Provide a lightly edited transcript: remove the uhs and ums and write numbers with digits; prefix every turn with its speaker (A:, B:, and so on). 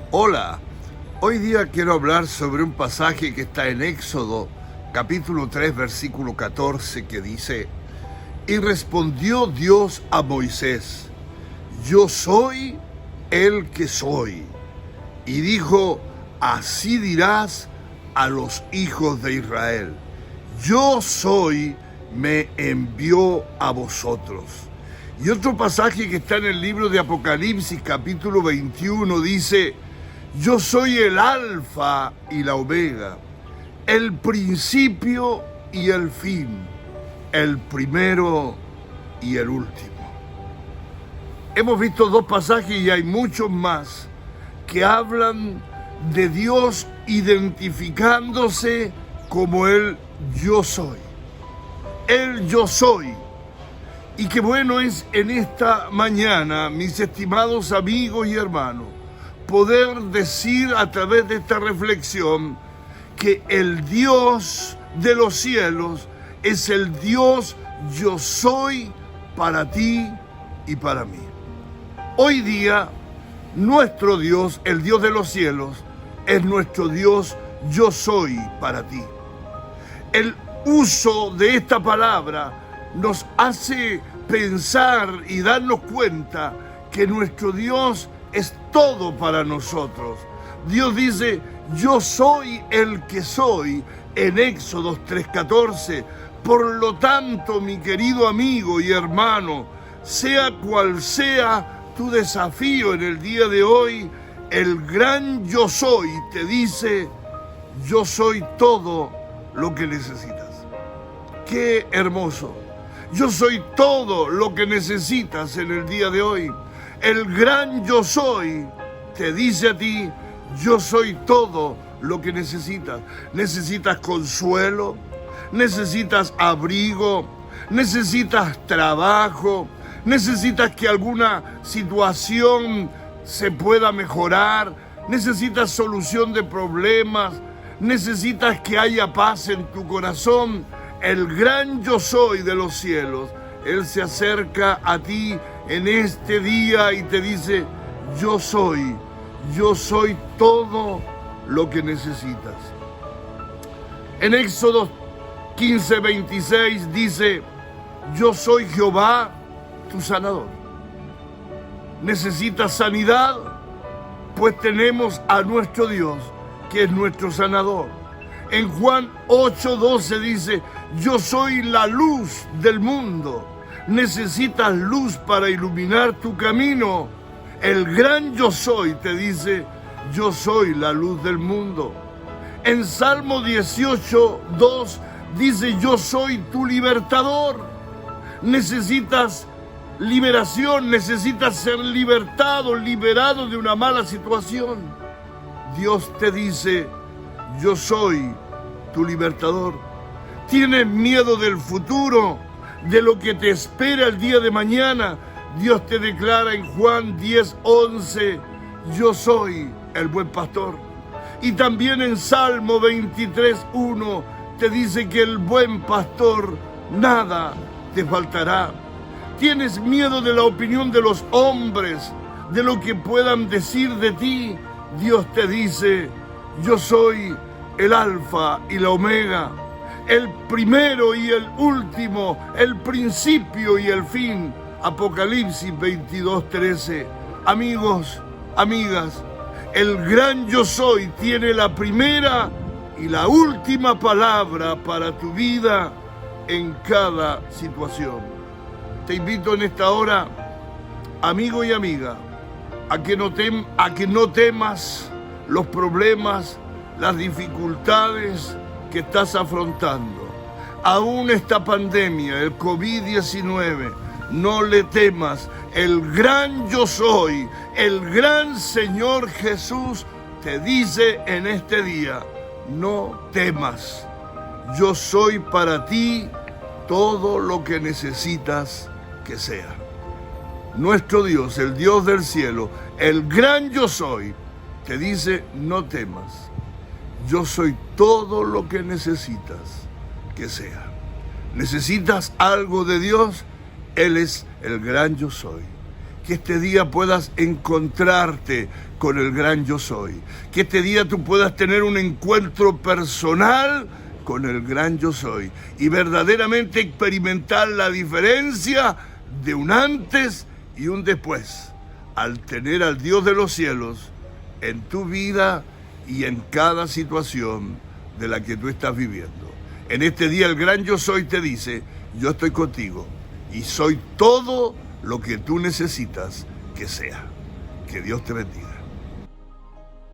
A: Hola, hoy día quiero hablar sobre un pasaje que está en Éxodo, capítulo 3, versículo 14, que dice: Y respondió Dios a Moisés: Yo soy el que soy. Y dijo: Así dirás a los hijos de Israel: Yo soy, me envió a vosotros. Y otro pasaje que está en el libro de Apocalipsis, capítulo 21, dice: Yo soy el Alfa y la Omega, el principio y el fin, el primero y el último. Hemos visto dos pasajes y hay muchos más que hablan de Dios identificándose como el yo soy. El yo soy. Y qué bueno es en esta mañana, mis estimados amigos y hermanos, poder decir a través de esta reflexión que el Dios de los cielos es el Dios yo soy para ti y para mí. Hoy día, nuestro Dios, el Dios de los cielos, es nuestro Dios yo soy para ti. El uso de esta palabra nos hace pensar y darnos cuenta que nuestro Dios es todo para nosotros. Dios dice: yo soy el que soy, en Éxodo 3:14. Por lo tanto, mi querido amigo y hermano, sea cual sea tu desafío en el día de hoy, el gran yo soy te dice: yo soy todo lo que necesitas. ¡Qué hermoso! Yo soy todo lo que necesitas en el día de hoy. El gran yo soy te dice a ti: yo soy todo lo que necesitas. Necesitas consuelo, necesitas abrigo, necesitas trabajo, necesitas que alguna situación se pueda mejorar, necesitas solución de problemas, necesitas que haya paz en tu corazón. El gran yo soy de los cielos, Él se acerca a ti en este día y te dice: yo soy todo lo que necesitas. En Éxodo 15:26 dice: yo soy Jehová, tu sanador. ¿Necesitas sanidad? Pues tenemos a nuestro Dios, que es nuestro sanador. En Juan 8:12 dice: yo soy la luz del mundo. ¿Necesitas luz para iluminar tu camino? El gran yo soy te dice: yo soy la luz del mundo. En Salmo 18:2 dice: yo soy tu libertador. ¿Necesitas liberación? ¿Necesitas ser libertado de una mala situación? Dios te dice: yo soy tu libertador. ¿Tienes miedo del futuro, de lo que te espera el día de mañana? Dios te declara en Juan 10:11: yo soy el buen pastor. Y también en Salmo 23:1 te dice que el buen pastor nada te faltará. ¿Tienes miedo de la opinión de los hombres, de lo que puedan decir de ti? Dios te dice: yo soy el Alfa y la Omega, el primero y el último, el principio y el fin. Apocalipsis 22:13. Amigos, amigas, el gran yo soy tiene la primera y la última palabra para tu vida en cada situación. Te invito en esta hora, amigo y amiga, a que no temas los problemas, las dificultades que estás afrontando. Aún esta pandemia, el COVID-19, no le temas. El gran yo soy, el gran Señor Jesús te dice en este día: no temas. Yo soy para ti todo lo que necesitas que sea. Nuestro Dios, el Dios del cielo, el gran yo soy, te dice: no temas. Yo soy todo lo que necesitas que sea. ¿Necesitas algo de Dios? Él es el gran yo soy. Que este día puedas encontrarte con el gran yo soy. Que este día tú puedas tener un encuentro personal con el gran yo soy. Y verdaderamente experimentar la diferencia de un antes y un después. Al tener al Dios de los cielos en tu vida y en cada situación de la que tú estás viviendo. En este día el gran yo soy te dice, yo estoy contigo y soy todo lo que tú necesitas que sea. Que Dios te bendiga.